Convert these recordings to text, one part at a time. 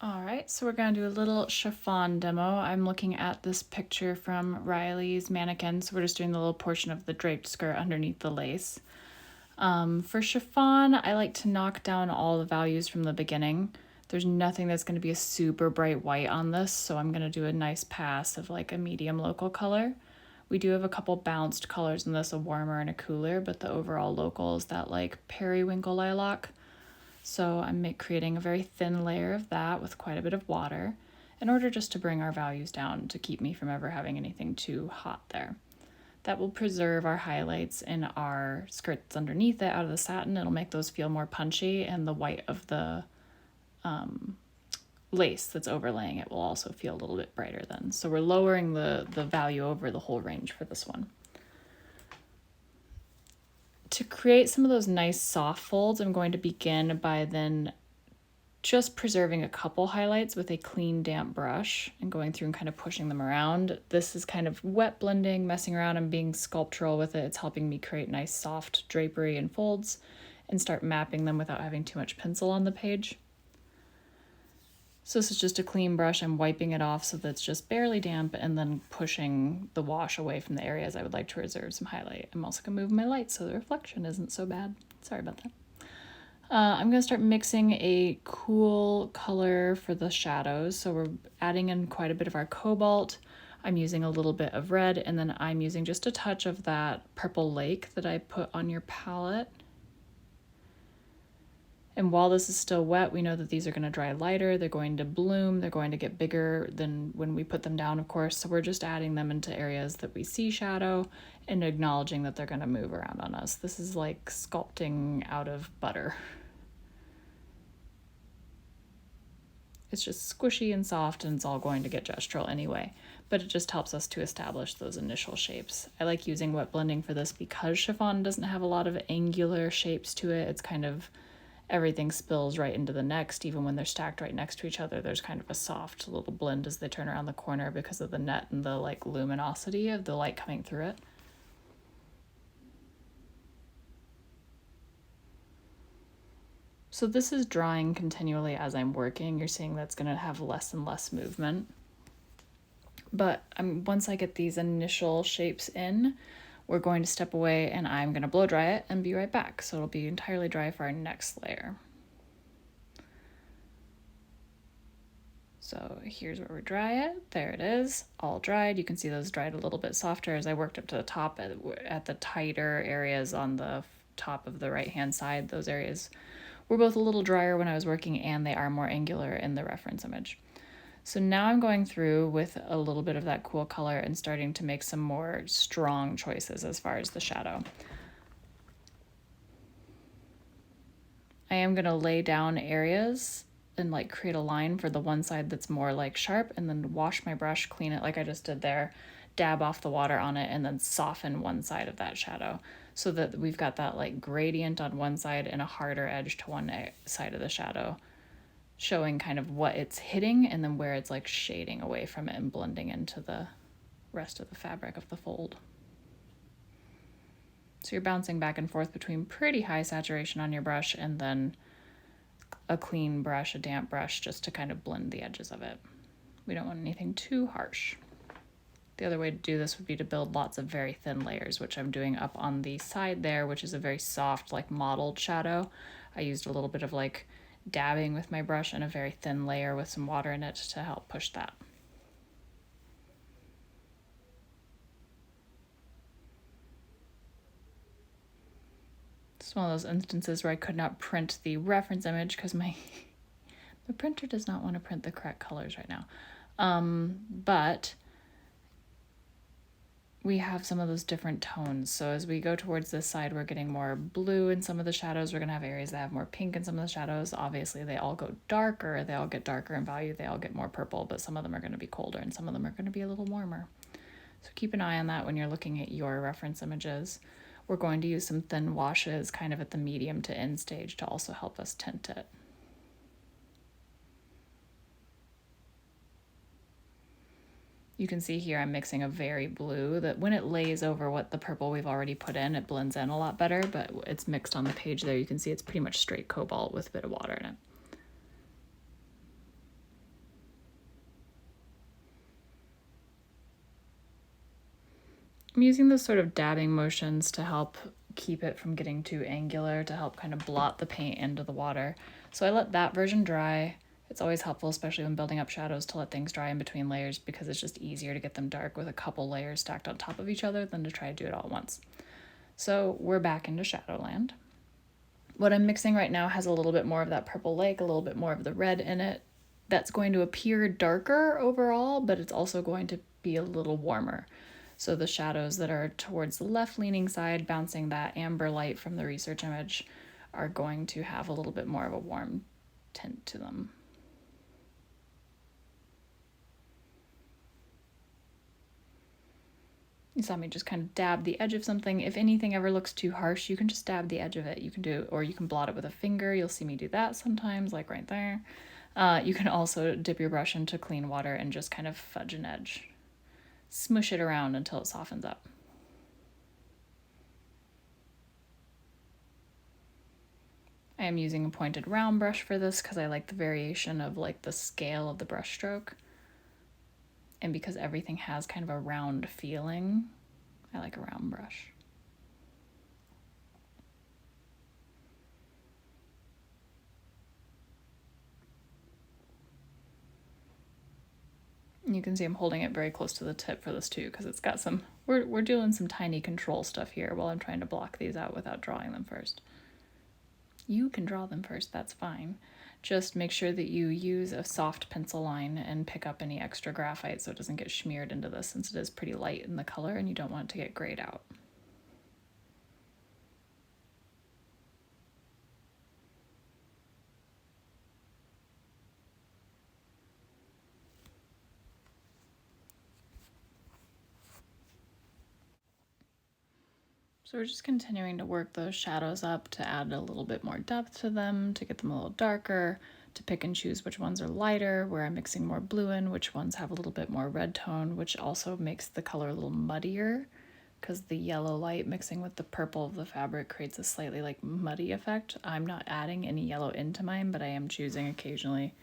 All right, so we're gonna do a little chiffon demo. I'm looking at this picture from Riley's mannequin, so we're just doing the little portion of the draped skirt underneath the lace. For chiffon, I like to knock down all the values from the beginning. There's nothing that's gonna be a super bright white on this, so I'm gonna do a nice pass of like a medium local color. We do have a couple bounced colors in this, a warmer and a cooler, but the overall local is that like periwinkle lilac. So I'm creating a very thin layer of that with quite a bit of water in order just to bring our values down to keep me from ever having anything too hot there. That will preserve our highlights in our skirts underneath it out of the satin. It'll make those feel more punchy, and the white of the lace that's overlaying it will also feel a little bit brighter then. So we're lowering the value over the whole range for this one. To create some of those nice soft folds, I'm going to begin by then just preserving a couple highlights with a clean, damp brush and going through and kind of pushing them around. This is kind of wet blending, messing around and being sculptural with it. It's helping me create nice soft drapery and folds and start mapping them without having too much pencil on the page. So this is just a clean brush. I'm wiping it off so that it's just barely damp and then pushing the wash away from the areas I would like to reserve some highlight. I'm also going to move my light so the reflection isn't so bad. Sorry about that. I'm going to start mixing a cool color for the shadows. So we're adding in quite a bit of our cobalt. I'm using a little bit of red, and then I'm using just a touch of that purple lake that I put on your palette. And while this is still wet, we know that these are going to dry lighter, they're going to bloom, they're going to get bigger than when we put them down, of course. So we're just adding them into areas that we see shadow and acknowledging that they're going to move around on us. This is like sculpting out of butter. It's just squishy and soft, and it's all going to get gestural anyway, but it just helps us to establish those initial shapes. I like using wet blending for this because chiffon doesn't have a lot of angular shapes to it. It's kind of everything spills right into the next. Even when they're stacked right next to each other, there's kind of a soft little blend as they turn around the corner because of the net and the like luminosity of the light coming through it. So this is drying continually as I'm working. You're seeing that's going to have less and less movement. But once I get these initial shapes in, we're going to step away and I'm going to blow dry it and be right back. So it'll be entirely dry for our next layer. So here's where we dry it. There it is, all dried. You can see those dried a little bit softer as I worked up to the top at the tighter areas on the top of the right-hand side. Those areas were both a little drier when I was working, and they are more angular in the reference image. So now I'm going through with a little bit of that cool color and starting to make some more strong choices as far as the shadow. I am going to lay down areas and like create a line for the one side that's more like sharp, and then wash my brush, clean it like I just did there, dab off the water on it, and then soften one side of that shadow so that we've got that like gradient on one side and a harder edge to one side of the shadow, showing kind of what it's hitting and then where it's like shading away from it and blending into the rest of the fabric of the fold. So you're bouncing back and forth between pretty high saturation on your brush and then a clean brush, a damp brush, just to kind of blend the edges of it. We don't want anything too harsh. The other way to do this would be to build lots of very thin layers, which I'm doing up on the side there, which is a very soft, like mottled shadow. I used a little bit of like dabbing with my brush and a very thin layer with some water in it to help push that. It's one of those instances where I could not print the reference image because my printer does not want to print the correct colors right now. But we have some of those different tones. So as we go towards this side, we're getting more blue in some of the shadows. We're going to have areas that have more pink in some of the shadows. Obviously, they all go darker. They all get darker in value. They all get more purple, but some of them are going to be colder and some of them are going to be a little warmer. So keep an eye on that when you're looking at your reference images. We're going to use some thin washes kind of at the medium to end stage to also help us tint it. You can see here I'm mixing a very blue that when it lays over what the purple we've already put in, it blends in a lot better, but it's mixed on the page there. You can see it's pretty much straight cobalt with a bit of water in it. I'm using those sort of dabbing motions to help keep it from getting too angular, to help kind of blot the paint into the water. So I let that version dry. It's always helpful, especially when building up shadows, to let things dry in between layers because it's just easier to get them dark with a couple layers stacked on top of each other than to try to do it all at once. So we're back into Shadowland. What I'm mixing right now has a little bit more of that purple lake, a little bit more of the red in it. That's going to appear darker overall, but it's also going to be a little warmer. So the shadows that are towards the left leaning side, bouncing that amber light from the research image, are going to have a little bit more of a warm tint to them. You saw me just kind of dab the edge of something. If anything ever looks too harsh, you can just dab the edge of it. You can do, or you can blot it with a finger. You'll see me do that sometimes, like right there. You can also dip your brush into clean water and just kind of fudge an edge. Smush it around until it softens up. I am using a pointed round brush for this because I like the variation of like the scale of the brush stroke. And because everything has kind of a round feeling, I like a round brush. You can see I'm holding it very close to the tip for this too, because it's got some, we're doing some tiny control stuff here while I'm trying to block these out without drawing them first. You can draw them first, that's fine. Just make sure that you use a soft pencil line and pick up any extra graphite so it doesn't get smeared into this, since it is pretty light in the color and you don't want it to get grayed out. So we're just continuing to work those shadows up to add a little bit more depth to them, to get them a little darker, to pick and choose which ones are lighter, where I'm mixing more blue in, which ones have a little bit more red tone, which also makes the color a little muddier because the yellow light mixing with the purple of the fabric creates a slightly like muddy effect. I'm not adding any yellow into mine, but I am choosing occasionally.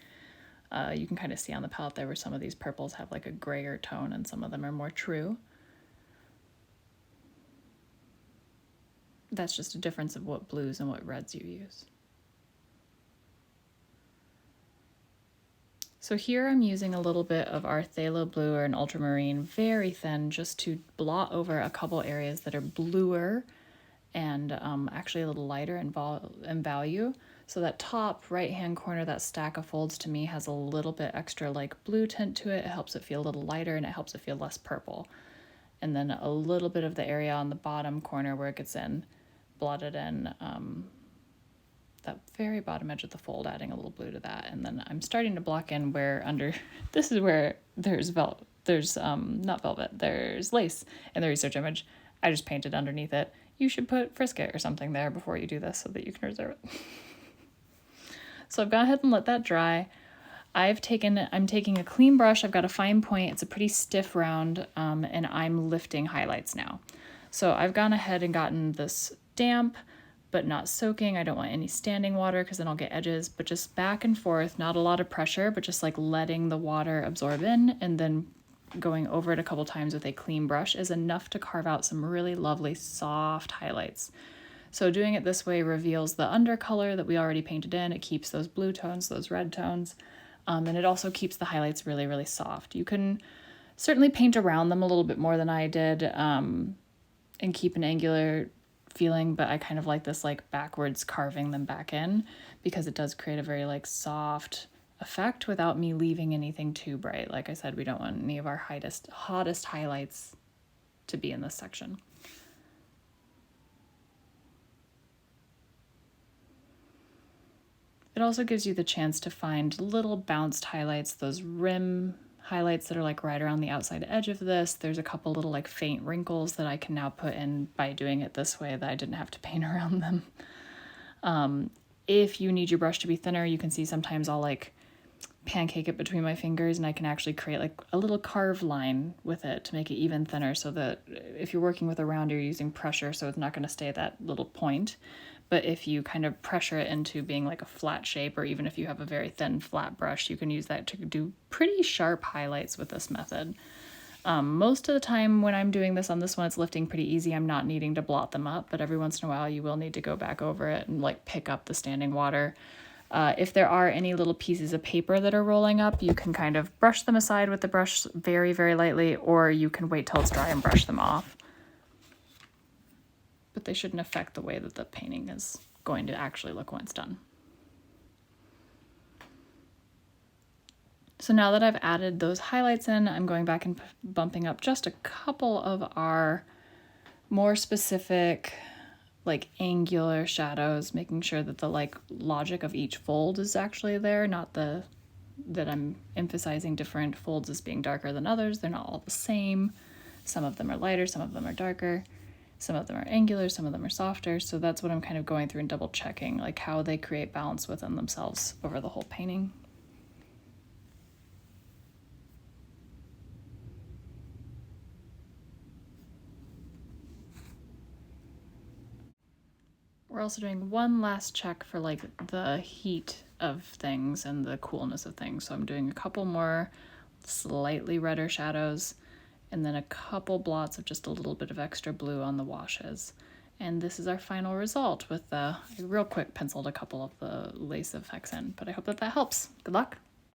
You can kind of see on the palette there where some of these purples have like a grayer tone and some of them are more true. That's just a difference of what blues and what reds you use. So here I'm using a little bit of our phthalo blue or an ultramarine, very thin, just to blot over a couple areas that are bluer and actually a little lighter in value. So that top right-hand corner, that stack of folds to me has a little bit extra like blue tint to it. It helps it feel a little lighter and it helps it feel less purple. And then a little bit of the area on the bottom corner where it gets in, blotted in that very bottom edge of the fold, adding a little blue to that. And then I'm starting to block in where under, this is where there's not velvet, there's lace in the research image. I just painted underneath it. You should put frisket or something there before you do this so that you can reserve it. So I've gone ahead and let that dry. I'm taking a clean brush. I've got a fine point. It's a pretty stiff round, and I'm lifting highlights now. So I've gone ahead and gotten this damp, but not soaking. I don't want any standing water because then I'll get edges, but just back and forth, not a lot of pressure, but just like letting the water absorb in and then going over it a couple times with a clean brush is enough to carve out some really lovely soft highlights. So doing it this way reveals the undercolor that we already painted in. It keeps those blue tones, those red tones, and it also keeps the highlights really, really soft. You can certainly paint around them a little bit more than I did and keep an angular feeling, but I kind of like this like backwards carving them back in because it does create a very like soft effect without me leaving anything too bright. Like I said, we don't want any of our hottest highlights to be in this section. It also gives you the chance to find little bounced highlights, those rim highlights that are like right around the outside edge of this. There's a couple little like faint wrinkles that I can now put in by doing it this way that I didn't have to paint around them. If you need your brush to be thinner, you can see sometimes I'll like pancake it between my fingers and I can actually create like a little carved line with it to make it even thinner so that if you're working with a round, you're using pressure so it's not going to stay at that little point. But if you kind of pressure it into being like a flat shape, or even if you have a very thin flat brush, you can use that to do pretty sharp highlights with this method. Most of the time when I'm doing this on this one, it's lifting pretty easy. I'm not needing to blot them up, but every once in a while you will need to go back over it and like pick up the standing water. If there are any little pieces of paper that are rolling up, you can kind of brush them aside with the brush very, very lightly, or you can wait till it's dry and brush them off. But they shouldn't affect the way that the painting is going to actually look when it's done. So now that I've added those highlights in, I'm going back and bumping up just a couple of our more specific, like angular shadows, making sure that the like logic of each fold is actually there, not that I'm emphasizing different folds as being darker than others. They're not all the same. Some of them are lighter, some of them are darker, some of them are angular, some of them are softer. So that's what I'm kind of going through and double checking, like how they create balance within themselves over the whole painting. We're also doing one last check for like the heat of things and the coolness of things. So I'm doing a couple more slightly redder shadows and then a couple blots of just a little bit of extra blue on the washes. And this is our final result with I real quick penciled a couple of the lace effects in, but I hope that helps. Good luck.